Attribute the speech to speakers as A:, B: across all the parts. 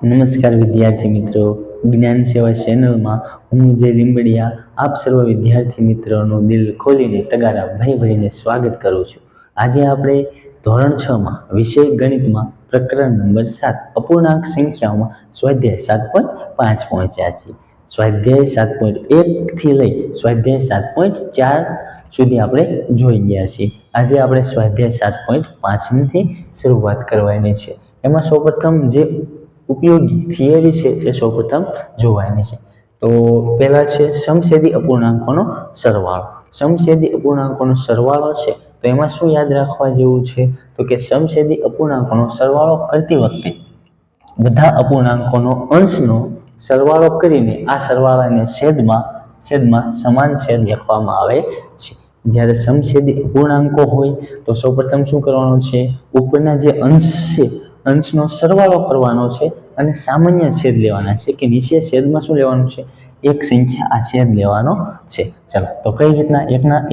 A: નમસ્કાર વિદ્યાર્થી મિત્રો, જ્ઞાન સેવા ચેનલમાં હું જે લીંબડિયા આપ સર્વ વિદ્યાર્થી મિત્રોનું દિલ ખોલીને તગારા ભરી ભરીને સ્વાગત કરું છું। આજે આપણે ધોરણ 6માં વિષય ગણિતમાં પ્રકરણ નંબર 7 અપૂર્ણાંક સંખ્યાઓમાં સ્વાધ્યાય 7.5 પહોંચ્યા છીએ। સ્વાધ્યાય 7.1 થી લઈ સ્વાધ્યાય 7.4 સુધી આપણે જોઈ ગયા છીએ। આજે આપણે સ્વાધ્યાય 7.5 થી શરૂઆત કરવાની છે। એમાં સૌપ્રથમ જે ઉપયોગી થિયરી છે એ સૌપ્રથમ જોવાની છે। તો પહેલા છે સમછેદી અપૂર્ણાંકોનો સરવાળો। સમછેદી અપૂર્ણાંકોનો સરવાળો છે તો એમાં શું યાદ રાખવા જેવું છે તો કે સમછેદી અપૂર્ણાંકોનો સરવાળો કરતી વખતે બધા અપૂર્ણાંકોનો અંશનો સરવાળો કરીને આ સરવાળાને છેદમાં સમાન છેદ લખવામાં આવે છે। જ્યારે સમછેદી અપૂર્ણાંકો હોય તો સૌપ્રથમ શું કરવાનું છે, ઉપરના જે અંશ છે અંશનો સરવાળો કરવાનો છે અને સામાન્ય છેદ લેવાના છે કે નીચે છેદમાં શું લેવાનું છે, એક સંખ્યા આ છેદ લેવાનો છે। ચાલો તો કઈ રીતના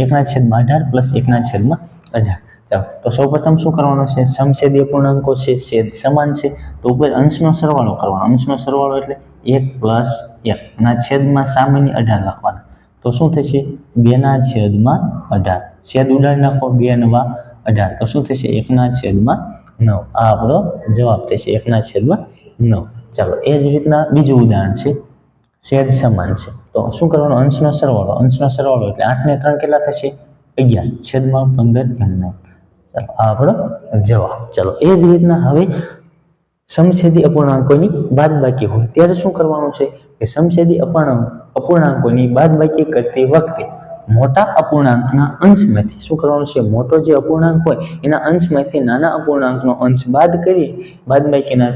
A: એકના છેદમાં 18 પ્લસ એકના છેદમાં 18। ચાલો તો સૌપ્રથમ શું કરવાનું છે, સમછેદી અપૂર્ણાંકો છે છેદ સમાન છે તો ઉપર અંશનો સરવાળો કરવાનો। અંશનો સરવાળો એટલે 1 પ્લસ 1 ના છેદમાં સામાન્ય 18 લખવાના। તો શું થશે, 2 ના છેદમાં 18, છેદ ઉડાડી નાખો, 2 નવા 18 તો શું થશે, 1 ના છેદમાં 9। આ આપણો જવાબ થશે 1 ના છેદમાં 9। ચાલો એ જ રીતના બીજું ઉદાહરણ છે, છેદ સમાન છે તો શું કરવાનું, અંશનો સરવાળો એટલે 8 ને 3 કેટલા થશે, 11 છેદમાં 15 એમના। ચાલો આ આપણો જવાબ। ચાલો એ જ રીતના હવે સમછેદી અપૂર્ણાંકોની બાદબાકી હોય ત્યારે શું કરવાનું છે કે સમછેદી અપૂર્ણાંકોની બાદબાકી કરતી વખતે મોટા અપૂર્ણાંકના અંશમાંથી શું કરવાનું છે, મોટો જે અપૂર્ણાંક હોય એના અંશમાંથી નાના અપૂર્ણાંકનો અંશ બાદ કરી બાદબાકીના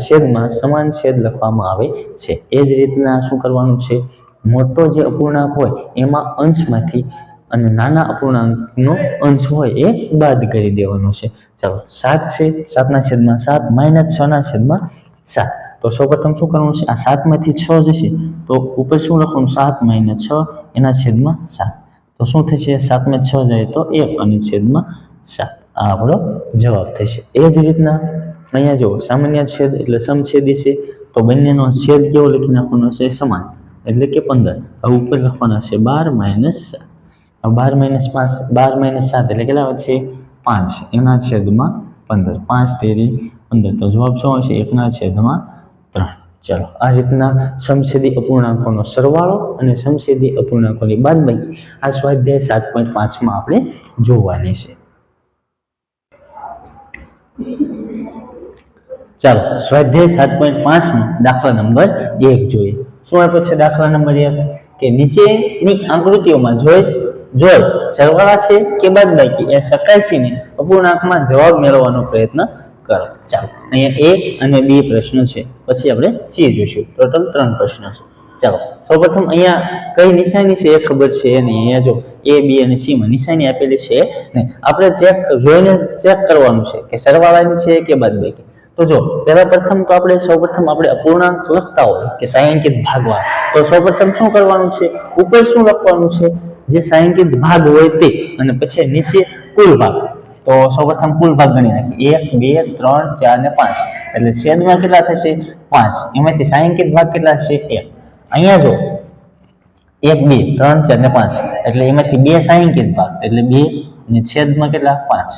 A: છેદમાં સમાન છેદ લખવામાં આવે છે। એ જ રીતના શું કરવાનું છે, મોટો જે અપૂર્ણાંક હોય એમાં અંશમાંથી અને નાના અપૂર્ણાંકનો અંશ હોય એ બાદ કરી દેવાનો છે। ચાલો 7 છે, 7 ના છેદમાં 7 માઇનસ 6 ના છેદમાં 7। તો સૌપ્રથમ શું કરવાનું છે, આ 7 માંથી 6 જશે તો ઉપર શું લખવાનું, 7 માઇનસ 6 એના છેદમાં 7। તો શું થશે, 7 માં 6 જાય તો 1 અને છેદમાં 7। આ આપણો જવાબ થશે। એ જ રીતના અહીંયા જો સામાન્ય છેદ એટલે સમછેદી છે તો બંનેનો છેદ કેવો લખી નાખવાનો છે, સમાન એટલે કે 15। હવે ઉપર લખવાના છે 12 માઇનસ 7। 12 માઇનસ 5, 12 માઇનસ 7 એટલે કેટલા વધશે, 5 એના છેદમાં 15, 5 તેરી 15 તો જવાબ શું આવશે, 1 ના છેદમાં 3। ચાલો આ રીતના સમછેદી અપૂર્ણાંકોનો સરવાળો અને સમછેદી અપૂર્ણાંકોની બાદબાકી આ સ્વાધ્યાય 7.5 માં આપણે જોવાની છે। ચાલો સ્વાધ્યાય 7.5 નો દાખલા નંબર 1 જોઈએ। શું આપ્યો છે દાખલા નંબર 1 કે નીચેની આકૃતિઓમાં જોઈ સરવાળા છે કે બાદબાકી એ ચકાસીને અપૂર્ણાંકમાં જવાબ મેળવવાનો પ્રયત્ન કરો। ચાલો અહીંયા A અને B પ્રશ્ન છે, પછી આપણે C જોઈશું। ટોટલ 3 પ્રશ્નો છે। ચાલો સૌપ્રથમ અહીંયા કઈ નિશાની છે એ ખબર છે નહીં, અહીંયા જો A, B અને C માં નિશાની આપેલી છે નહીં, આપણે ચેક કરવાનું છે કે સરવાળાની છે કે બાદબાકી। તો જો પ્રથમ તો આપણે સૌપ્રથમ અપૂર્ણાંક લખતા હોય કે છાંયાંકિત ભાગવા, તો સૌપ્રથમ શું કરવાનું છે, ઉપર શું લખવાનું છે, જે છાંયાંકિત ભાગ હોય તે, અને પછી નીચે કુલ ભાગ। તો સૌપ્રથમ કુલ ભાગ ગણી નાખીએ, 1 2 3 4 ને 5 એટલે છેદમાં કેટલા થશે, 5, એમાંથી છાંયાંકિત ભાગ કેટલા છે, 1। અહીંયા જો 1 2 3 4 ને 5 એટલે એમાંથી 2 છાંયાંકિત ભાગ એટલે 2 અને છેદમાં કેટલા, 5।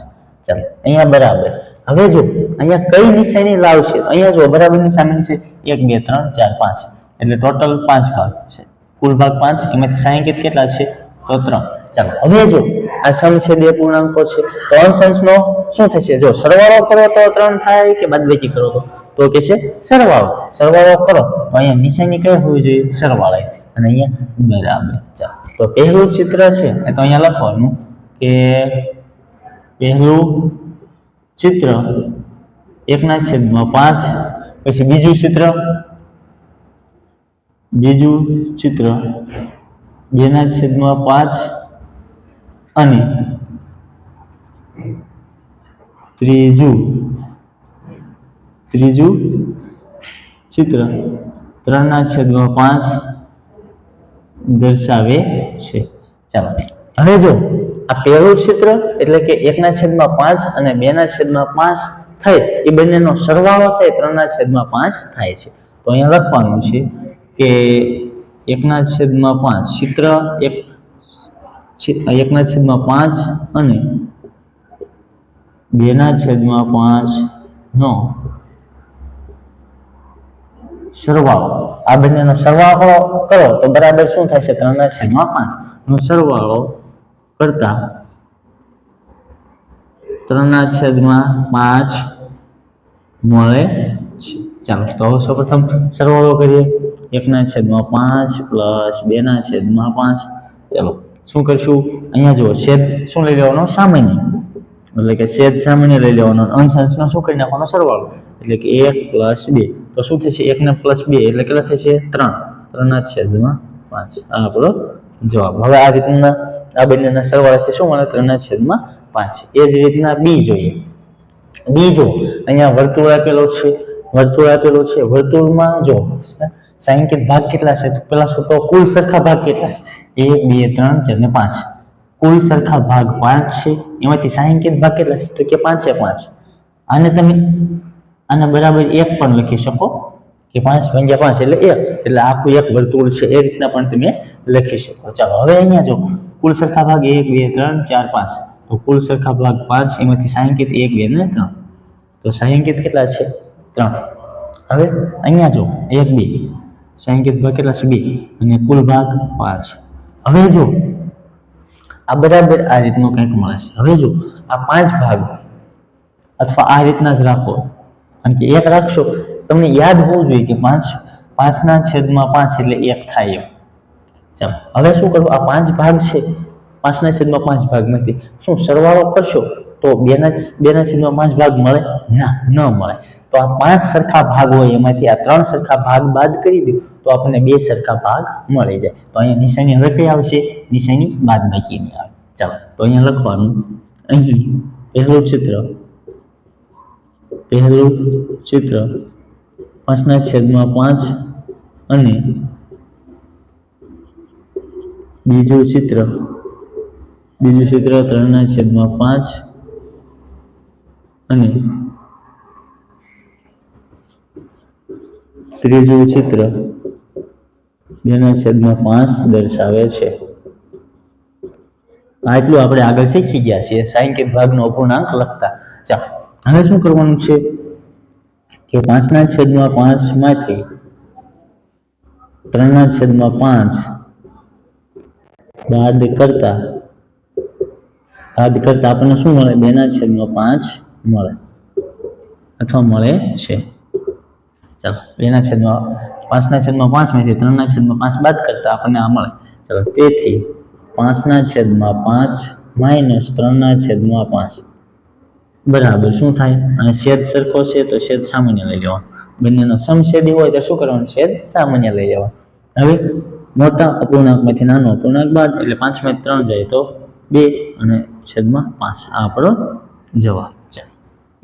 A: ચાલો અહીંયા બરાબર। હવે જો અહીંયા કઈ નિશાની લાવશે, અહીંયા જો બરાબરની સામે છે 1 2 3 4 5 એટલે ટોટલ 5 ભાગ છે, કુલ ભાગ 5, એમાંથી છાંયાંકિત કેટલા છે તો 3। ચાલો હવે જો આ સમછેદી અપૂર્ણાંકો છે તો અંશનો શું થશે, જો સરવાળો કરો તો 3 થાય કે બાદબાકી કરો તો કે છે સરવાળો કરો તો અહીંયા નિશાની કઈ હોવી જોઈએ, સરવાળા, અને અહીંયા બરાબર। ચાલો તો પહેલું ચિત્ર છે તો અહીંયા લખવાનું કે પહેલું ચિત્ર 1 ના છેદમાં 5, પછી બીજું ચિત્ર 2 ના છેદમાં 5 અને ત્રીજું ચિત્ર 3 ના છેદમાં 5 દર્શાવે છે। ચાલો હવે જો આ પહેલું ચિત્ર એટલે કે 1 ના છેદમાં 5 અને 2 ના છેદમાં 5 થાય એ બંનેનો સરવાળો થાય 3/5 થાય છે. તો અહીંયા લખવાનું છે કે 1/5 ચિત્ર 1/5 અને 2/5 નો સરવાળો, આ બંનેનો સરવાળો કરો તો બરાબર શું થાય છે? 3/5 નો સરવાળો કરતા 3/5 મળે છે. ચાલો તો હવે સૌપ્રથમ સરવાળો કરીએ. 1/5 પ્લસ 2/5. ચાલો શું કરશું? અહીંયા જુઓ, છેદ શું લઈ લેવાનો? સામાન્ય, એટલે કે છેદ સામાન્ય લઈ લેવાનો, અંશ અંશનો શું કરી નાખવાનો? સરવાળો, એટલે કે 1 પ્લસ 2. તો શું થશે? 1 ને પ્લસ 2 એટલે કેટલા થશે? 3. 3/5 આ આપણો જવાબ. હવે આ રીતના આ બંનેના સરવાળાથી શું મળે? 3/5. એ જ રીતના બી જોઈએ. બી જો અહીંયા વર્તુળ આપેલો છે, વર્તુળમાં જો સાંખ્યિક ભાગ કેટલા છે? પેલા શું તો કુલ સરખા ભાગ કેટલા છે? 1 2 3 4 ને 5. કુલ સરખા ભાગ 5 છે, એમાંથી સાંખ્યિક ભાગ કેટલા છે? તો કે 5 5. આને તમે આને બરાબર 1 પણ લખી શકો કે 5 × 5 એટલે 1, એટલે આખું એક વર્તુળ છે. એ રીતના પણ તમે લખી શકો. ચાલો હવે અહીંયા જો કુલ સરખા ભાગ 1 2 3 4 5, તો કુલ સરખા ભાગ 5, એમાંથી સાંખ્યિક 1 2 ને 3, તો સાંખ્યિક કેટલા છે? 3. હવે અહીંયા જો 1 2 સાંખ્યિક ભાગ કેટલા છે? 2 અને કુલ ભાગ 5. હવે જો આ બરાબર આ રીતનો કંઈક મળે છે. હવે જો આ 5 ભાગ અથવા આ રીતના જ રાખો, કારણ કે 1 રાખશો તમને યાદ હોવું જોઈએ કે 5/5 એટલે 1 થાય એમ. ચાલો હવે શું કરવું? આ 5 ભાગ છે, 5/5 ભાગમાંથી શું સરવાળો કરશો તો 2/5 ભાગ મળે? ના, ન મળે. તો આ 5 સરખા ભાગ હોય એમાંથી આ 3 સરખા ભાગ બાદ કરી દો તો આપણને 2 સરખા ભાગ મળી જાય. તો અહીંયા નિશાની હવે કઈ આવશે? નિશાની બાદબાકીની આવે. ચાલો તો અહીંયા લખવાનું, અહીં પહેલું ચિત્ર 5/5 અને બીજું ચિત્ર 3/5 અને ત્રીજું ચિત્ર 2/5 દર્શાવે છે. આટલું આપણે આગળ શીખી ગયા છીએ સાંખ્યિક ભાગનો અપૂર્ણાંક લખતા. ચાલો હવે શું કરવાનું છે કે 5/5 માંથી 3/5 બાદ કરતા આપણને શું મળે? 2/5 મળે અથવા મળે છે. ચાલો 5/5 માંથી 3/5 બાદ કરતા આપણને આ મળે. ચાલો તેથી 5/5 માઇનસ 3/5 બરાબર શું થાય? અને છેદ સરખો છે તો છેદ સામાન્ય લઈ લેવાનો. બંનેનો સમછેદી હોય તો શું કરવાનું? છેદ સામાન્ય લઈ લેવાનો. હવે મોટા અપૂર્ણાંકમાંથી નાનો અપૂર્ણાંક બાદ, એટલે 5 માંથી 3 જાય તો 2 અને છેદમાં 5. આ આપણો જવાબ છે.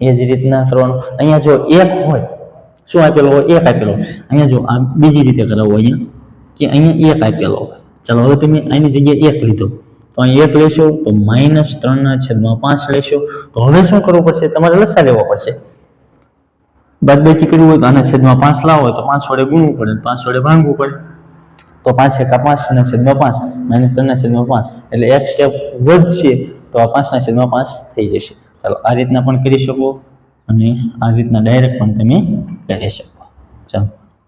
A: એ જ રીતના કરવાનું. અહીંયા જો 1 હોય, શું આપેલો હોય? 1 આપેલો. અહીંયા જો આ બીજી રીતે કરાવવું, અહીંયા કે અહીંયા 1 આપેલો. ચાલો હવે તમે આની જગ્યાએ 1 લીધો તો અહીં 1 લેશો તો -3/5 લેશો. તો હવે શું કરવું પડશે? તમારે લસા લેવો પડશે. બાદબાકી કરવી હોય તો આના છેદમાં 5 લાવો હોય તો 5 વડે ગુણવું પડે, 5 વડે ભાંગવું પડે. તો 5 × 5 ના છેદમાં 5 -3/5 એટલે એક સ્ટેપ વધશે તો આ 5/5 થઈ જશે. ચાલો આ રીતના પણ કરી શકો અને આ રીતના ડાયરેક્ટ પણ તમે કરી શકો. ચાલો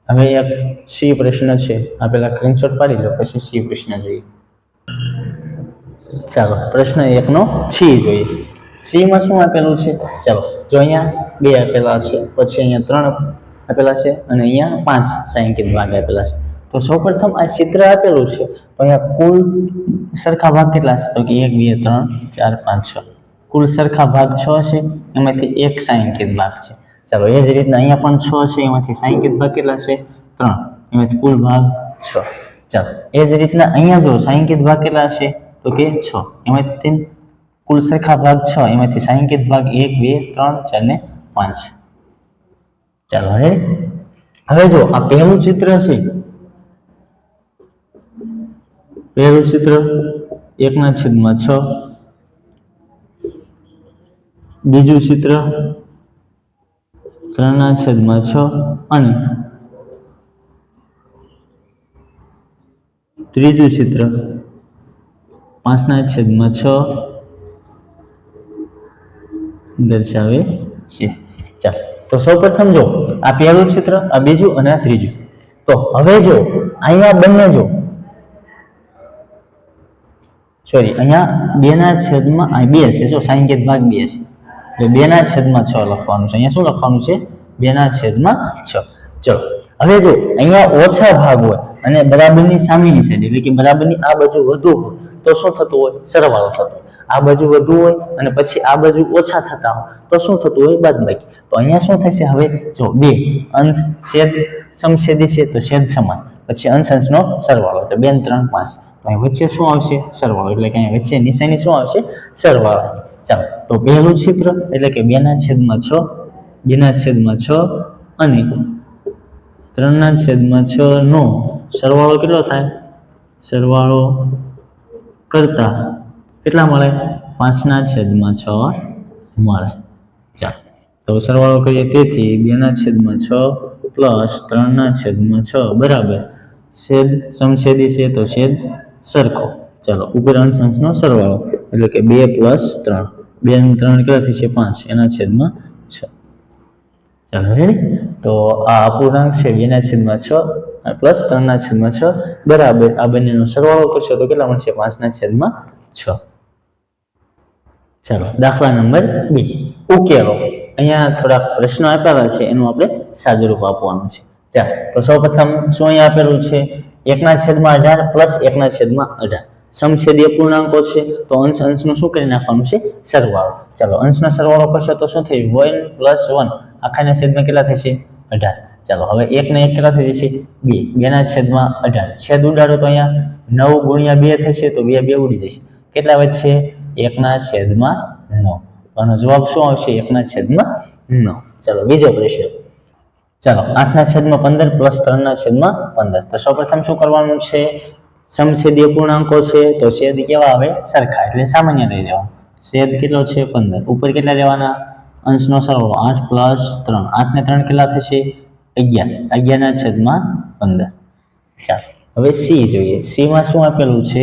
A: હવે એક સી પ્રશ્ન છે, આ પેલા સ્ક્રીનશોટ પાડી લો પછી સી પ્રશ્ન જોઈએ. ચાલો પ્રશ્ન 1 નો સી જોઈએ. સી માં શું આપેલું છે? ચાલો જો અહીંયા 2 આપેલા છે, પછી અહીંયા 3 આપેલા છે અને અહીંયા 5 સાંખ્યિક ભાગ આપેલા છે. તો સૌપ્રથમ આ ચિત્ર આપેલું છે તો અહીંયા કુલ સરખા ભાગ કેટલા છે? તો કે 1 2 3 4 5 6. કુલ સરખા ભાગ 6 છે, એમાંથી એક સાંખ્યિક ભાગ છે. ચાલો એ જ રીતના અહીંયા પણ 6 છે, એમાંથી સાંખ્યિક ભાગ કેટલા છે? 3, એમાંથી કુલ ભાગ 6. ચાલો એ જ રીતના અહીંયા જો સાંખ્યિક ભાગ કેટલા છે? તો કે 6, એમાંથી કુલ સરખા ભાગ 6, એમાંથી સાંખ્યિક ભાગ 1 2 3 4 ને 5. ચાલો હવે જો આ પહેલું ચિત્ર છે, પહેલું ચિત્ર 1/6, બીજું ચિત્ર 3/6 અને ત્રીજું સૂત્ર 5/6 દર્શાવે છે. ચાલો તો સૌપ્રથમ જો આ પહેલું સૂત્ર, આ બીજું અને આ ત્રીજું. તો હવે જો અહીંયા બંને જો સોરી અહીંયા 2/2 છે, જો સાઈન કે ભાગ 2 છે તો 2/6 લખવાનું છે. અહીંયા શું લખવાનું છે? 2/6. ચલો હવે જો અહીંયા ઓછા ભાગ હોય અને બરાબરની સામેની સાઈડ એટલે કે બરાબરની આ બાજુ વધુ હોય તો શું થતું હોય? સરવાળો થતો હોય. આ બાજુ વધુ હોય અને પછી આ બાજુ ઓછા થતા હોય તો શું થતું હોય? બાદબાકી. તો અહીંયા શું થશે? હવે જો 2 અંશ છેદ સમછેદી છે તો છેદ સમાન, પછી અંશ અંશનો સરવાળો એટલે 2 3 5. તો અહીં વચ્ચે શું આવશે? સરવાળો. એટલે કે અહીં વચ્ચે નિશાની શું આવશે? સરવાળો. ચાલો તો પહેલું સૂત્ર એટલે કે 2/6 અને 3/6 નો સરવાળો કેટલો થાય? સરવાળો કરતા કેટલા મળે? 5/6 મળે. ચાલો તો સરવાળો કરીએ. તેથી 2/6 પ્લસ 3/6 બરાબર છેદ સમછેદી છે તો છેદ સરખો. ચાલો ઉપર અંશ અંશનો સરવાળો એટલે કે 2 + 3. 2 અને 3 કેટલા થશે? 5 એના છેદમાં 6. ચાલો રેડી. તો આ અપૂર્ણાંક છે 2/6 પ્લસ 3/6 બરાબર આ બંનેનો સરવાળો કરશો તો કેટલા મળશે? 5/6. ચાલો દાખલા નંબર 2 ઉકેલો. અહીંયા થોડા પ્રશ્નો આપેલા છે એનું આપણે સાદુરૂપ આપવાનું છે. ચાલો તો સૌપ્રથમ શું અહીંયા આપેલું છે? 1/18 પ્લસ 1/18 સમછેદી અપૂર્ણાંકો છે તો અંશ અંશનું શું કરી નાખવાનું છે? સરવાળો. ચાલો અંશનો સરવાળો કરશો તો શું થયું? 1 + 1 આખાના છેદમાં કેટલા થશે? 18. ચાલો હવે 1 ને 1 કેટલા થઈ જશે? 2. 2/18 છેદ ઉડાડો તો અહીંયા 9 × 2 થશે તો 2 ઉડી જશે. કેટલા વધશે? 1/9. આનો જવાબ શું આવશે? 1/9. ચાલો બીજો પ્રશ્ન. ચાલો 8/15 પ્લસ 3/15. તો સૌપ્રથમ શું કરવાનું છે? સમછેદી અપૂર્ણાંકો છે તો છેદ કેવા આવે? સરખા, એટલે સામાન્ય લઈ લેવાનું. છેદ કેટલો છે? 15. ઉપર કેટલા લેવાના? અંશનો સરવાળો 8 + 3. 8 ને 3 કેટલા થશે? 11. 11/15. ચાલો હવે સી જોઈએ. સી માં શું આપેલું છે?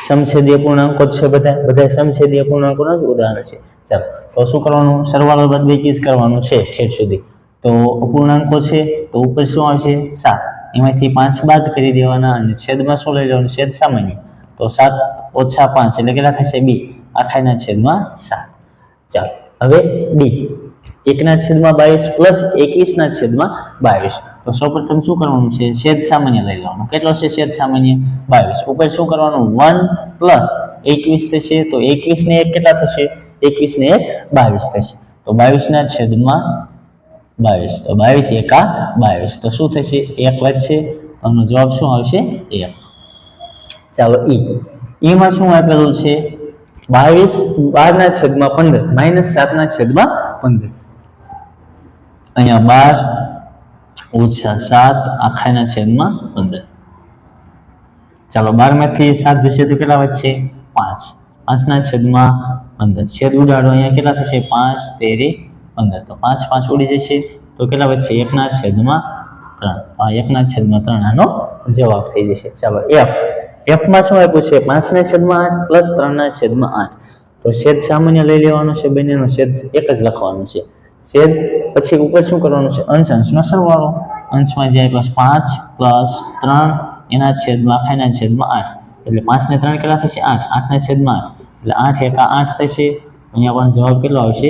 A: સમછેદી અપૂર્ણાંકો છે, બધા સમછેદી અપૂર્ણાંકોના જ ઉદાહરણ છે. ચાલો તો શું કરવાનું? સરવાળો બાદબાકી જ કરવાનું છે ઠેઠ સુધી. તો અપૂર્ણાંકો છે તો ઉપર શું આવશે? 7. એમાંથી 5 બાદ કરી દેવાના અને છેદમાં શું લઈ લેવાનું? છેદ સામાન્ય. તો 7 - 5 એટલે કેટલા થશે? 2 આખાના છેદમાં 7. ચાલો હવે ડી 1/22 પ્લસ 21/22. તો સૌપ્રથમ શું કરવાનું છે? છેદ સામાન્ય લઈ લેવાનું. કેટલો છે છેદ સામાન્ય? 22. ઉપર શું કરવાનું? 1 + 21 થશે તો 21 ને 1 કેટલા થશે? 21 ને 1 22 થશે. તો 22/22. તો 22 × 22. તો શું થશે? 1 વધશે. આનો જવાબ શું આવશે? 1. ચાલો ઈ માં શું આપેલું છે? 12/15 - 7/15. અહીંયા 12 - 7 આખાના છેદમાં 15. ચાલો 12 માંથી 7 જશે તો કેટલા વધશે? 5. 5/15. છેદ ઉડાડો. અહીંયા કેટલા થશે? 5 × 13 = 15. તો 5 5 ઉડી જશે તો કેટલા વધશે? 1/3. આ 1/3 આનો જવાબ થઈ જશે. ચાલો એફ માં શું આપ્યું છે? 5/8 પ્લસ 3/8. તો છેદ સામાન્ય લઈ લેવાનો છે. બંનેનો છેદ એક જ લખવાનું છે. છેદ પછી ઉપર શું કરવાનું છે? અંશ અંશનો સરવાળો. અંશમાં જે આપ્યો 5 + 3 એના છેદમાં આખાના છેદમાં 8. એટલે 5 ને 3 કેટલા થશે? 8. 8/8 એટલે 8 × 8 થશે. અહીંયા પણ જવાબ કેટલો આવશે?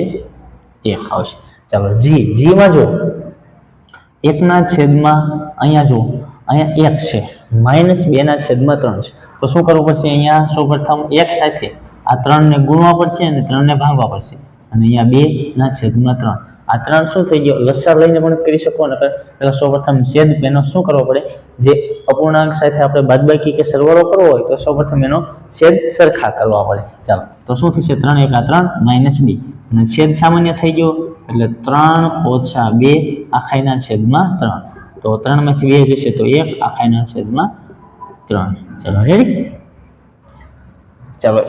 A: 1 આવશે. ચાલો જી માં જો 1/, અહીંયા જો અહીંયા 1 છે -2/3 છે. તો શું કરવું પડશે? અહીંયા સૌપ્રથમ 1 સાથે આ 3 ને ગુણવા પડશે અને 3 ને ભાગવા પડશે. અને અહીંયા 2/3. આ 3 શું થઈ ગયો? લસાઅ લઈને પણ કરી શકો ને. એટલે સૌપ્રથમ છેદ એનો શું કરવો પડે? જે અપૂર્ણાંક સાથે આપણે બાદબાકી કે સરવાળો કરવો હોય તો સૌપ્રથમ એનો છેદ સરખા કરવા પડે. ચાલો તો શું થશે? 3 × 3 - 2 અને છેદ સામાન્ય થઈ ગયો એટલે 3 - 2 આખાના છેદમાં 3. તો 3 માંથી 2 જશે તો 1 આખાના છેદમાં 3. ચાલો રેડી. ચાલો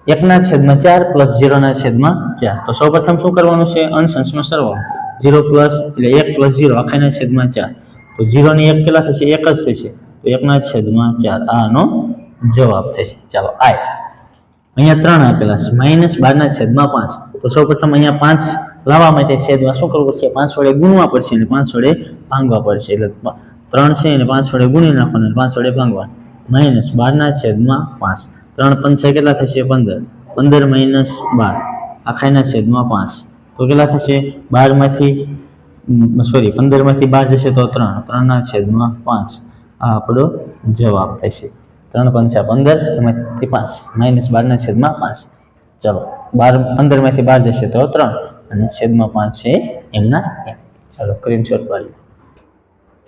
A: 1/4 પ્લસ 0/4. તો સૌપ્રથમ શું કરવાનું છે? અંશ અંશનો સરવાળો. 0 પ્લસ એટલે 1 પ્લસ 0 આખાના/4. તો 0 ની 1 કેટલા થશે? 1 જ થશે. તો 1/4 આનો જવાબ થશે. ચાલો અહીંયા 3 આપેલા છે. -12/5. તો સૌપ્રથમ અહીંયા 5 લાવવા માટે છેદમાં શું કરવું પડશે? 5 વડે ગુણવા પડશે અને 5 વડે ભાંગવા પડશે. એટલે 3 છે એને 5 વડે ગુણી નાખવાનું અને 5 વડે ભાંગવાનું. -12/5. 3 5 કેટલા થશે? 15. 15 - 12 આખાના/5. તો કેટલા થશે? 12 માંથી 15 માંથી 12 જશે તો 3. 3/5 આ આપણો જવાબ થશે. 3 5 15 એમાંથી 5 -12/5. ચાલો 15 માંથી 12 જશે તો 3 અને છેદમાં 5 છે એમના એમ. ચાલો સ્ક્રીનશોટ પાડીએ.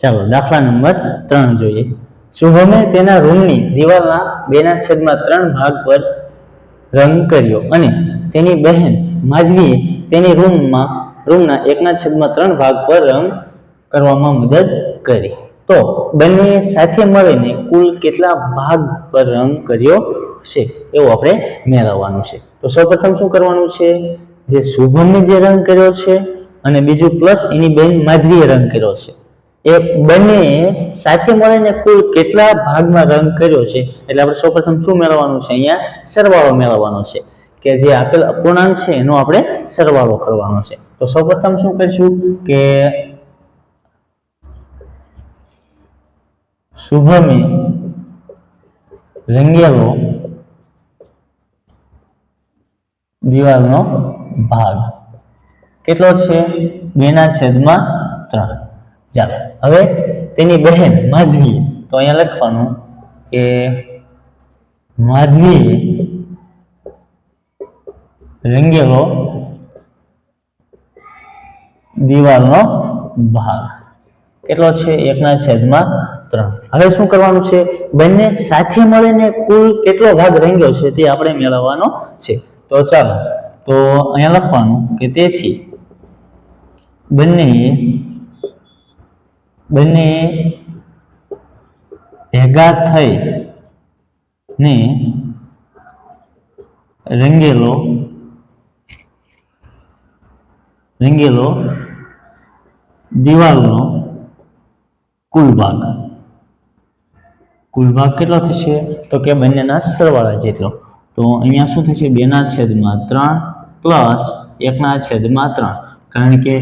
A: ચાલો દાખલા નંબર 3 જોઈએ. શુભમે તેના રૂમની દિવાલના 2/3 ભાગ પર રંગ કર્યો અને તેની બહેન માધવીએ તેની રૂમના 1/3 ભાગ પર રંગ કરવામાં મદદ કરી. તો બંને સાથે મળીને કુલ કેટલા ભાગ પર રંગ કર્યો છે એવું આપણે મેળવવાનું છે. તો સૌપ્રથમ શું કરવાનું છે? જે શુભમે જે રંગ કર્યો છે અને બીજું પ્લસ એની બહેન માધવીએ રંગ કર્યો છે, એ બંને સાથે મળીને કુલ કેટલા ભાગમાં રંગ કર્યો છે એટલે આપણે સૌપ્રથમ શું મેળવવાનું છે? અહીંયા સરવાળો મેળવવાનો છે કે જે આપેલ અપૂર્ણાંક છે એનો આપણે સરવાળો કરવાનો છે. તો સૌપ્રથમ શું કરીશું કે શુભમે રંગેલો દિવાલનો ભાગ કેટલો છે? 2/3. ચાલો હવે તેની બહેન માધવી, તો અહીંયા લખવાનું કે માધવીએ રંગેલો દિવાલનો ભાગ કેટલો છે? 1/3. હવે શું કરવાનું છે? બંને સાથે મળીને કુલ કેટલો ભાગ રંગ્યો છે તે આપણે મેળવવાનો છે. તો ચાલો તો અહીંયા લખવાનું કે તેથી બંને ભેગા થઈ ને રંગેલો દિવાલનો કુલ ભાગ કેટલો થશે? તો કે બંનેના સરવાળા જેટલો. તો અહીંયા શું થશે? 2/3 પ્લસ 1/3. કારણ કે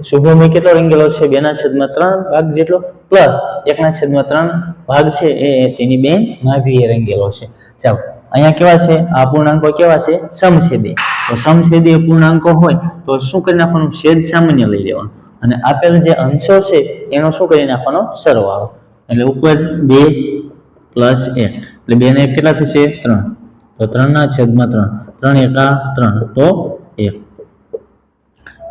A: શુભમે કેટલો રંગેલો છે? 2/3 ભાગ જેટલો પ્લસ 1/3 ભાગ છે એ તેની બેન માધવીએ રંગેલો છે. ચાલો અહીંયા કેવા છે? આ પૂર્ણાંકો કેવા છે? સમછેદી. તો સમછેદી અપૂર્ણાંકો હોય તો શું કરી નાખવાનું? છેદ સામાન્ય લઈ લેવાનું અને આપેલ જે અંશો છે એનો શું કરી નાખવાનો? સરવાળો. એટલે ઉપર 2 પ્લસ 1 એટલે 2 ને 1 કેટલા થશે? 3. તો 3/3. 3 એકા 3 તો 1.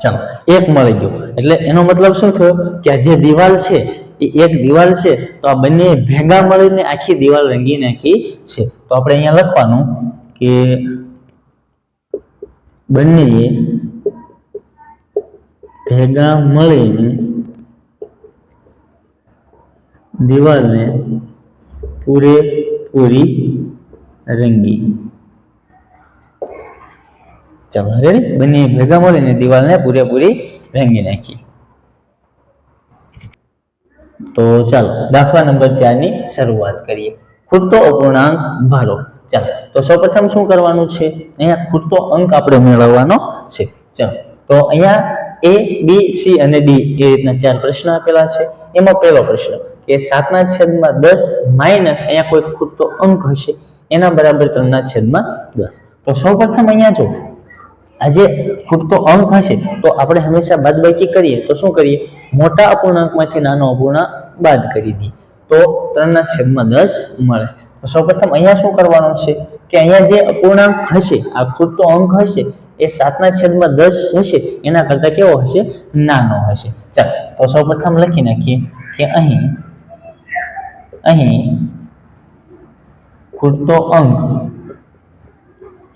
A: ચાલો 1 મળી ગયો. એટલે એનો મતલબ શું થયો કે આ જે દિવાલ છે એ એક દિવાલ છે તો આ બંને ભેગા મળીને આખી દિવાલ રંગી નાખી છે. તો આપણે અહીંયા લખવાનું કે બંને ભેગા મળીને દિવાલને પૂરેપૂરી રંગી. ચાલો રેડી? બંને ભેગા મળીને દિવાલને પૂરેપૂરી રંગી નાખી. તો ચાલો દાખલા નંબર 4 ની શરૂઆત કરીએ. ખૂટતો અપૂર્ણાંક ભારો. ચાલો તો સૌપ્રથમ શું કરવાનું છે? અહીંયા ખૂટતો અંક આપણે મેળવવાનો છે. ચાલો તો અહીંયા A, B, C અને D એ રીતના 4 પ્રશ્ન આપેલા છે. એમાં પહેલો પ્રશ્ન કે 7/10 માઇનસ અહીંયા કોઈ ખૂટતો અંક હશે એના બરાબર 3/10. તો સૌપ્રથમ અહીંયા જો આ જે ખૂટતો અંક હશે તો આપણે હંમેશા બાદબાકી કરીએ તો શું કરીએ? મોટા અપૂર્ણાંકમાંથી નાનો અપૂર્ણાંક બાદ કરી દઈએ તો 3/10 મળે. તો સૌપ્રથમ અહીંયા શું કરવાનું છે કે અહીંયા જે અપૂર્ણાંક હશે, આ ખૂટતો અંક હશે એ 7/10 હશે એના કરતા કેવો હશે? નાનો હશે. ચાલો તો સૌપ્રથમ લખી નાખીએ કે અહીં ખૂટતો અંક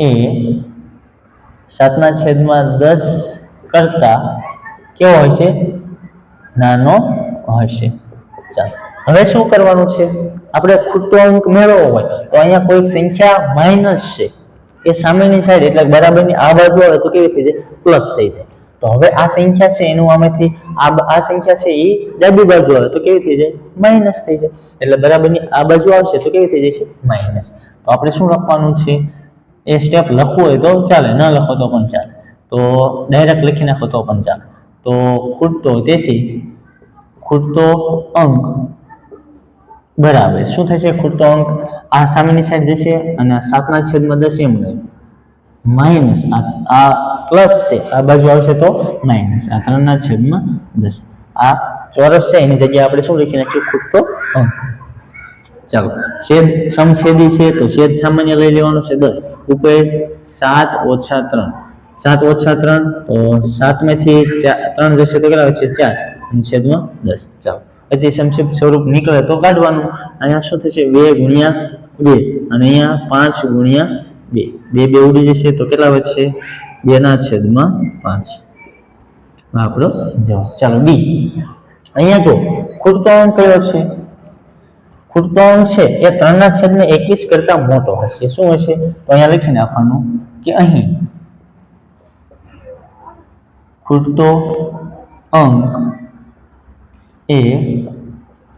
A: એ 7/10 કરતા કેવો હશે? નાનો હશે. ચાલો હવે શું કરવાનું છે? આપણે ખૂટતો અંક મેળવવો હોય તો અહીંયા કોઈક સંખ્યા માઇનસ છે એ સામેની સાઈડ એટલે બરાબરની આ બાજુ આવે તો કેવી થઈ જાય? પ્લસ થઈ જાય. તો હવે આ સંખ્યા છે એનું આમાંથી આ સંખ્યા છે એ ડાબી બાજુ આવે તો કેવી થઈ જાય? માઇનસ થઈ જાય. એટલે બરાબરની આ બાજુ આવશે તો કેવી થઈ જશે? માઇનસ. તો આપણે શું લખવાનું છે? એ સ્ટેપ લખવું હોય તો ચાલે, ન લખો તો પણ ચાલે, તો ડાયરેક્ટ લખી નાખો તો પણ ચાલે. તો તેથી ખૂટતો અંક બરાબર શું થશે? ખૂટતો અંક આ સામેની સાઈડ જશે અને 7/10 એમ નહીં, માઇનસ આ પ્લસ છે, આ બાજુ આવશે તો માઇનસ, આ 3/10. આ ચોરસ છે એની જગ્યાએ આપણે શું લખી નાખ્યું? ખૂટતો અંક. ચાલો, છેદ સમછેદી છે તો છેદ સામાન્ય લઈ લેવાનો છે 10. ઉપર 7 - 3, 7 - 3 તો 7 માંથી 3 જશે તો કેટલા વધશે? 4 અને છેદમાં 10. ચાલો, અતિ સંક્ષિપ્ત સ્વરૂપ નીકળે તો કાઢવાનું. અહીંયા શું થશે? 2 × 2 અને અહીંયા 5 × 2, 2 ઉડી જશે તો કેટલા વધશે? 2/5. આપણો જવાબ. ચાલો, બી. અહીંયા જો ખૂટતો અંક કયો છે? ખૂટતો અંક છે એ 3/21 કરતા મોટો હશે. શું હશે? તો અહીંયા લખી નાખવાનું કે અહીં ખૂટતો અંક એ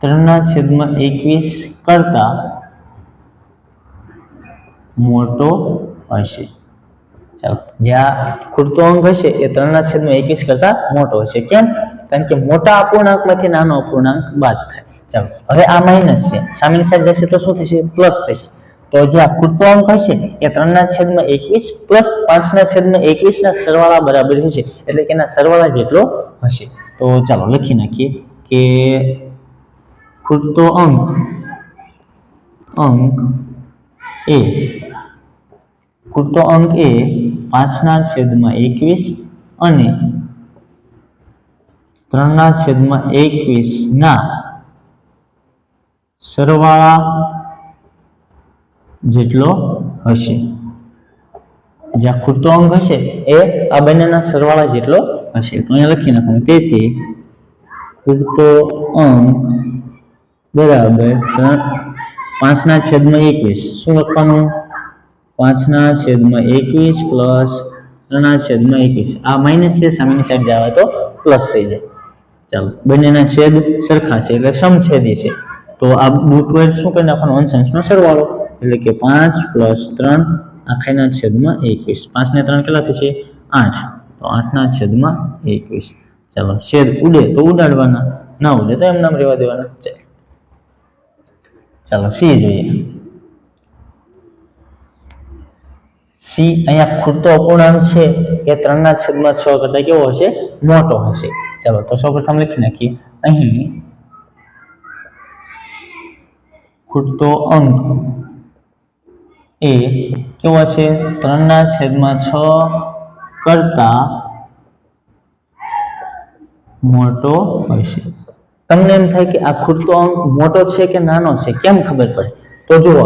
A: 3/21 કરતા મોટો હશે. ચાલો, જ્યાં ખૂટતો અંક હશે એ 3/21 કરતા મોટો હશે. કેમ? કારણ કે મોટા અપૂર્ણાંકમાંથી નાનો અપૂર્ણાંક બાદ થાય. ચાલો, હવે આ માઇનસ છે, સામેની સાઈડ જશે તો શું થશે? પ્લસ થશે. તો જે આ ખૂટતો અંક હશે એ 3/21 પ્લસ 5/21 ના સરવાળા બરાબર હશે, એટલે કે એના સરવાળા જેટલો હશે. તો ચાલો લખી નાખીએ કે ખૂટતો અંક એ 5/21 અને 3/21 ના સરવાળા જેટલો હશે. જ્યાં ખૂટતો અંક હશે એ આ બંનેના સરવાળા જેટલો હશે. તો અહીંયા લખી નાખવાનું. તેથી ખૂટતો અંક બરાબર 5/21. શું લખવાનું? 5/21 પ્લસ 3/21. આ માઇનસ છે, સામેની સાઈડ જાવે તો પ્લસ થઈ જાય. ચાલો, બંનેના છેદ સરખા છે એટલે સમછેદી છે. તો આ બુક પર શું કરી નાખવાનું? અંશ-અંશનો સરવાળો, એટલે કે 5 + 3 આખાના છેદમાં 21. 5 ને 3 કેટલા થશે? 8. તો 8/21. ચાલો, છેદ ઉડે તો ઉડાડવાના, ના ઉડે તો એમ નામ રહેવા દેવાના. ચાલો, સી જોઈએ. સી, અહીંયા ખૂટતો અપૂર્ણાંક છે એ 3/6 કરતા કેવો હશે? મોટો હશે. ચાલો, તો સૌપ્રથમ લખી નાખીએ. અહીં ખૂટતો અંક એ કેવો હશે? 3/6 કરતા મોટો હશે. તમને એમ થાય કે આ ખૂટતો અંક મોટો છે કે નાનો છે, કેમ ખબર પડે? તો જુઓ,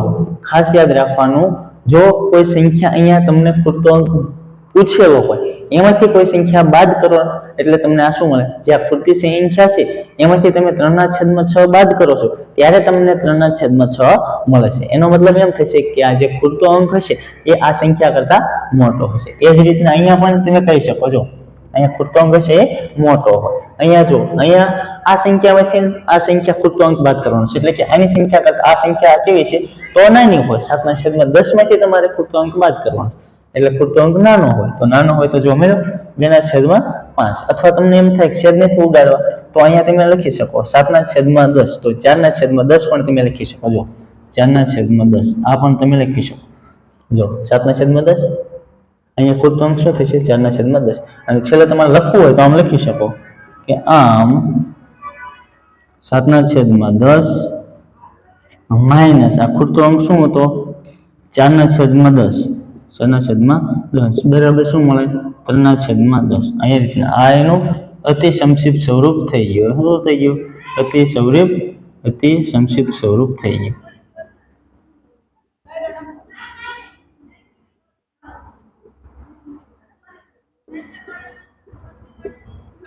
A: ખાસ યાદ રાખવાનું, જો કોઈ સંખ્યા અહીંયા તમને ખૂટતો અંક પૂછેલો હોય એમાંથી કોઈ સંખ્યા બાદ કરો એટલે તમને આ શું મળે? જે આ ખૂટતી સંખ્યા છે એમાંથી તમે 3/6 બાદ કરો છો ત્યારે તમને 3/6 મળે છે. એનો મતલબ એમ થશે કે આ જે ખૂટતો અંક હશે એ આ સંખ્યા કરતા મોટો હશે. એ જ રીતના અહીંયા પણ તમે કહી શકો છો, અહીંયા ખૂટતો અંક હશે એ મોટો હોય. અહીંયા જો, અહીંયા આ સંખ્યામાંથી આ સંખ્યા ખૂટતો અંક બાદ કરવાનો છે, એટલે કે આની સંખ્યા કરતા આ સંખ્યા કેવી છે? તો નાની હોય. 7/10 માંથી તમારે ખૂટતો અંક બાદ કરવાનો, એટલે ખૂટતો અંક નાનો હોય. તો નાનો હોય તો જો મેળવો 2/5. અથવા તમને એમ થાય કે છેદ નથી ઉડાડવા તો અહીંયા તમે લખી શકો 7/10. તો 4/10 પણ તમે લખી શકો. જો 4/10 આ પણ તમે લખી શકો. જો 7/10 અહીંયા ખૂટતો અંક શું થશે? 4/10. અને છેલ્લે તમારે લખવું હોય તો આમ લખી શકો કે આમ 7/10 માઇનસ આ ખૂટતો અંક શું હતો? 4/10. 4/10 બરાબર શું મળે? 3/10. અહીંયા રીતના આ એનું અતિ સંક્ષિપ્ત સ્વરૂપ થઈ ગયું. શું થઈ ગયું? અતિ સંક્ષિપ્ત સ્વરૂપ થઈ ગયું.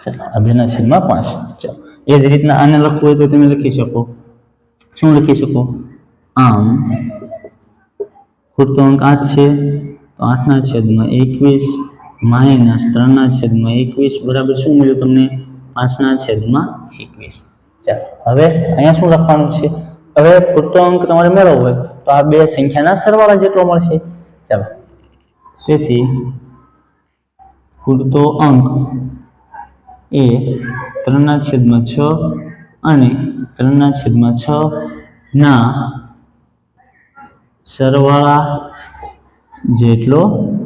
A: ચાલો, આ 2/5. ચાલો, એ જ રીતના આને લખવું હોય તો તમે લખી શકો. શું લખી શકો? આમ ખૂટતો અંક 8 છે તો 8/21 માઇનસ 3/21 બરાબર શું મળ્યું તમને? 5/21. ચાલો હવે અહીંયા શું લખવાનું છે? હવે ખૂટતો અંક તમારે મેળવવો હોય તો આ બે સંખ્યાના સરવાળા જેટલો મળશે. ચાલો તેથી ખૂટતો અંક એ 3/6 અને 3/6 ના સરવાળા જેટલો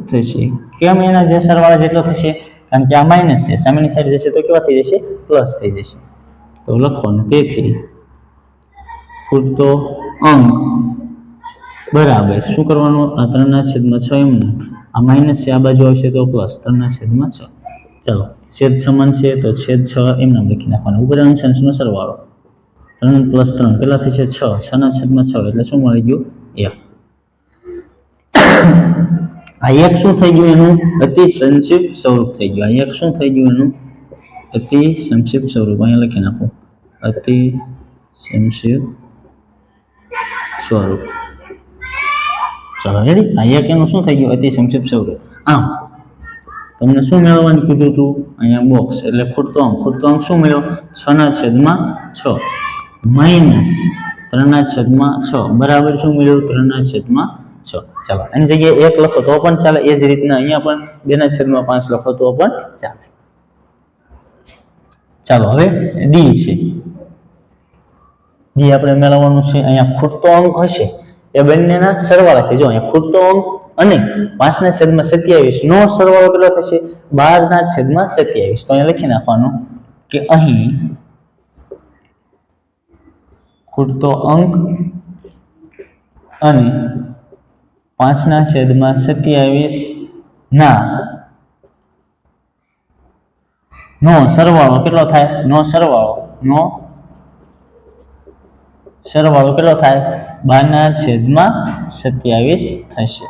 A: થશે. કેમ એના જે સરવાળા જેટલો થશે? કારણ કે આ માઇનસ છે, સામેની સાઈડ જશે તો કેવા થઈ જશે? પ્લસ થઈ જશે. તો લખવાનું તેથી ખૂટતો અંક બરાબર શું કરવાનું? આ 3/6 એમને આ માઇનસ છે, આ બાજુ આવશે તો પ્લસ 3/6. ચાલો છેદ સમાન છે તો છેદ 6 એમને લખી નાખવાનું. ઉપર અંશ અંશનો સરવાળો 3 + 3 કેટલા થશે? 6. 6/6 એટલે શું મળી ગયું? 1. આ એક શું થઈ ગયું? એનું અતિ સંક્ષિપ્ત સ્વરૂપ થઈ ગયું. આ એક શું થઈ ગયું? એનું અતિ સંક્ષિપ્ત સ્વરૂપ. અહીંયા લખી નાખો અતિ સંક્ષિપ્ત સ્વરૂપ. ચાલો રેડી. આ એક એનું શું થઈ ગયું? અતિ સંક્ષિપ્ત સ્વરૂપ. આમ તમને શું મેળવવાનું કીધું હતું? અહીંયા બોક્સ એટલે ખૂટતો અંક શું મળ્યો? 6/6 માઇનસ 3/6 બરાબર શું મળ્યું? 3/6. ચાલો એની જગ્યાએ 1 લખો તો પણ ચાલે. એ જ રીતના અહીંયા પણ 2/5 લખો તો પણ ચાલે. ચાલો હવે ડી છે. ડી આપણે મેળવવાનું છે. અહીંયા ખૂટતો અંક હશે એ બંનેના સરવાળા છે. જો અહીંયા ખૂટતો અંક અને 5/27 નો સરવાળો કેટલો થશે? 12/27. તો અહીંયા લખી નાખવાનું કે અહીં ખૂટતો અંક અને 5/27 ના નો સરવાળો કેટલો થાય? નો સરવાળો કેટલો થાય? 12/27 થશે.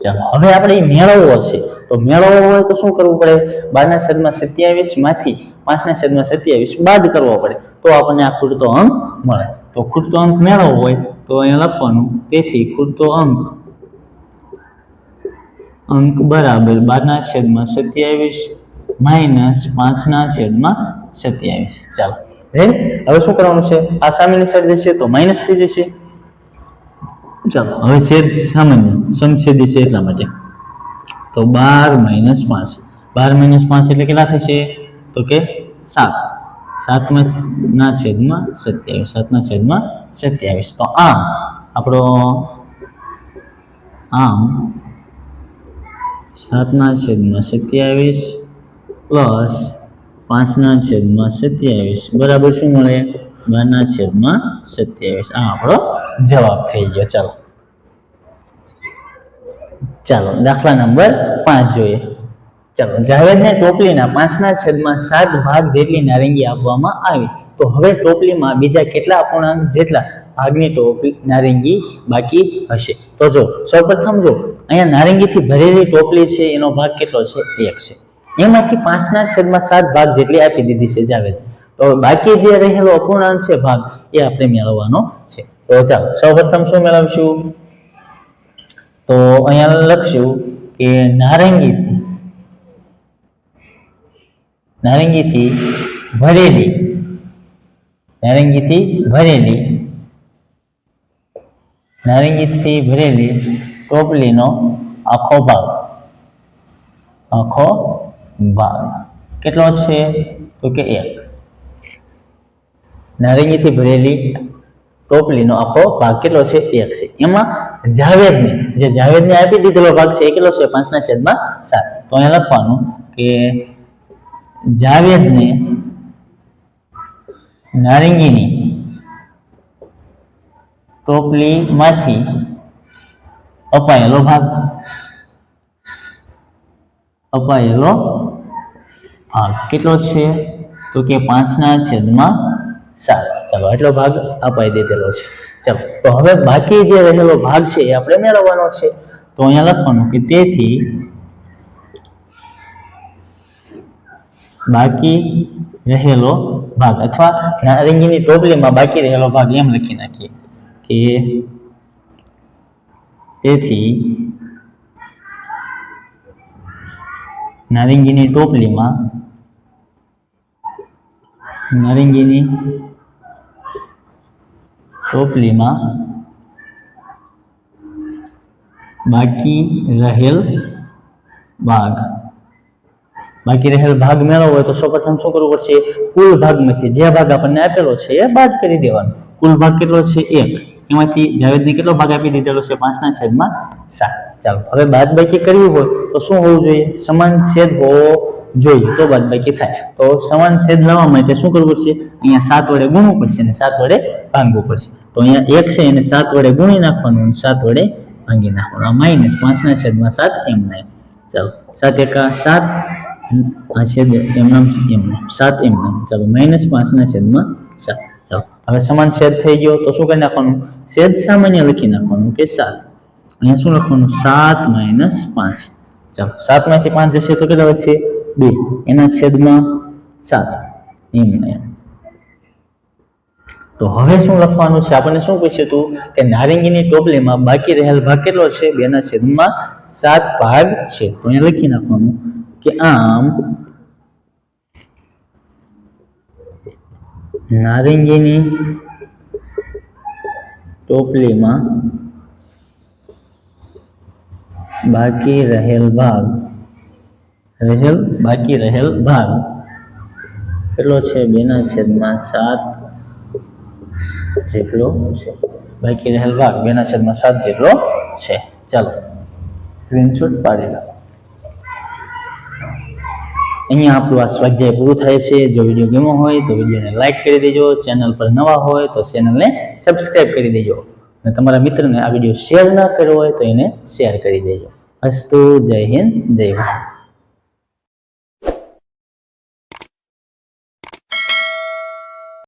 A: ચાલો હવે આપણે મેળવવો છે તો મેળવવો હોય તો શું કરવું પડે? 12/27 માંથી 5/27 બાદ કરવો પડે તો આપણને આ ખૂટતો અંક મળે. તો ખૂટતો અંક મેળવવો હોય તો અહીંયા લખવાનું તેથી ખૂટતો અંક બરાબર 12/27 માઇનસ 5/27. ચાલો હવે શું કરવાનું છે? આ સામેની સાઈડ જશે તો માઇનસ થઈ જશે. ચાલો હવે છેદ સામાન્ય સમછેદી છે એટલા માટે તો 12 - 5. 12 - 5 એટલે કેટલા થશે? તો કે 7. 7/27. 7/27. તો આમ આપણો 7/27 પ્લસ 5/27 બરાબર શું મળે? 12/27. આ આપણો જવાબ થઈ ગયો. ચાલો દાખલા નંબર 5 જોઈએ. ચાલો જાવેદને ટોપલીના 5/7 ભાગ જેટલી નારંગી આપવામાં આવી તો હવે ટોપલીમાં બીજા કેટલા અપૂર્ણાંક જેટલા ભાગની નારંગી બાકી હશે? તો જો સૌપ્રથમ જો અહીંયા નારંગીથી ભરેલી ટોપલી છે એનો ભાગ કેટલો છે? 1 છે. એમાંથી 5/7 ભાગ જેટલી આપી દીધી છે જાવેદ. તો બાકી જે રહેલો અપૂર્ણાંક છે ભાગ એ આપણે મેળવવાનો છે. તો ચાલો સૌપ્રથમ શું મેળવશું? તો અહીંયા લખશું કે નારંગીથી ભરેલી ટોપલીનો આખો ભાગ કેટલો છે? તો કે 1. નારંગીથી ભરેલી ટોપલીનો આખો ભાગ કેટલો છે? 1 છે. એમાં જાવેદને આપી દીધેલો ભાગ છે એ કેટલો છે? 5/7. તો અહીંયા લખવાનું કે જાવેદને નારંગીની ટોપલીમાંથી અપાયેલો ભાગ કેટલો છે? તો કે 5/7. ચાલો એટલો ભાગ અપાઈ દીધેલો છે. ચાલો તો હવે બાકી જે રહેલો ભાગ છે એ આપણે મેળવવાનો છે. તો અહીંયા લખવાનું કે તેથી બાકી રહેલો ભાગ અથવા નારંગીની ટોપલીમાં બાકી રહેલો ભાગ એમ લખી નાખીએ કે તેથી નારંગીની ટોપલીમાં બાકી રહેલ ભાગ મેળવવો હોય તો સૌપ્રથમ શું કરવું પડશે? કુલ ભાગમાંથી જે ભાગ આપણને આપેલો છે એ બાદ કરી દેવાનો. કુલ ભાગ કેટલો છે? 1. એમાંથી જાવેદને કેટલો ભાગ આપી દીધેલો છે? 5/7. ચાલો હવે બાદબાકી કરવી હોય તો શું હોવું જોઈએ? સમાન છેદ હોવો જોઈએ તો બાદબાકી થાય. તો સમાન છેદ લાવવા માટે શું કરવું પડશે? અહીંયા 7 વડે ગુણવું પડશે અને 7 વડે ભાંગવું પડશે. તો અહીંયા 1 છે એને 7 વડે ગુણી નાખવાનું અને 7 વડે ભાંગી નાખવાનું. આ માઈનસ 5/7 એમને. ચાલો 7 એકા 7, આ છેદ એમનામ 7 એમનામ. ચાલો -5/7. ચાલો હવે સમાન છેદ થઈ ગયો તો શું કરી નાખવાનું? છેદ સામાન્ય લખી નાખવાનું કે 7. અહીંયા શું લખવાનું? 7 - 5. ચાલો 7 માંથી 5 જશે તો કેટલા વધશે? 2. એના છેદમાં 7 એમને. તો હવે શું લખવાનું છે? આપણને શું પૂછ્યું હતું કે નારંગીની ટોપલીમાં બાકી રહેલ ભાગ કેટલો છે? 2/7 ભાગ છે. તો અહીંયા લખી નાખવાનું કે આમ નારંગીની ટોપલીમાં બાકી રહેલ ભાગ કેટલો છે? 2/7 જેટલો છે. બાકી રહેલ ભાગ 2/7 જેટલો છે. ચાલો સ્ક્રીનશોટ પાડી લો. અહીંયા આપણું આ સ્વાધ્યાય પૂરું થાય છે. જો વિડીયો ગમ્યો હોય તો વિડીયોને લાઈક કરી દેજો. ચેનલ પર નવા હોય તો ચેનલને સબસ્ક્રાઇબ કરી દેજો અને તમારા મિત્રને આ વિડીયો શેર ના કર્યો હોય તો એને શેર કરી દેજો. અસ્તુ. જય હિન્દ, જય ભારત.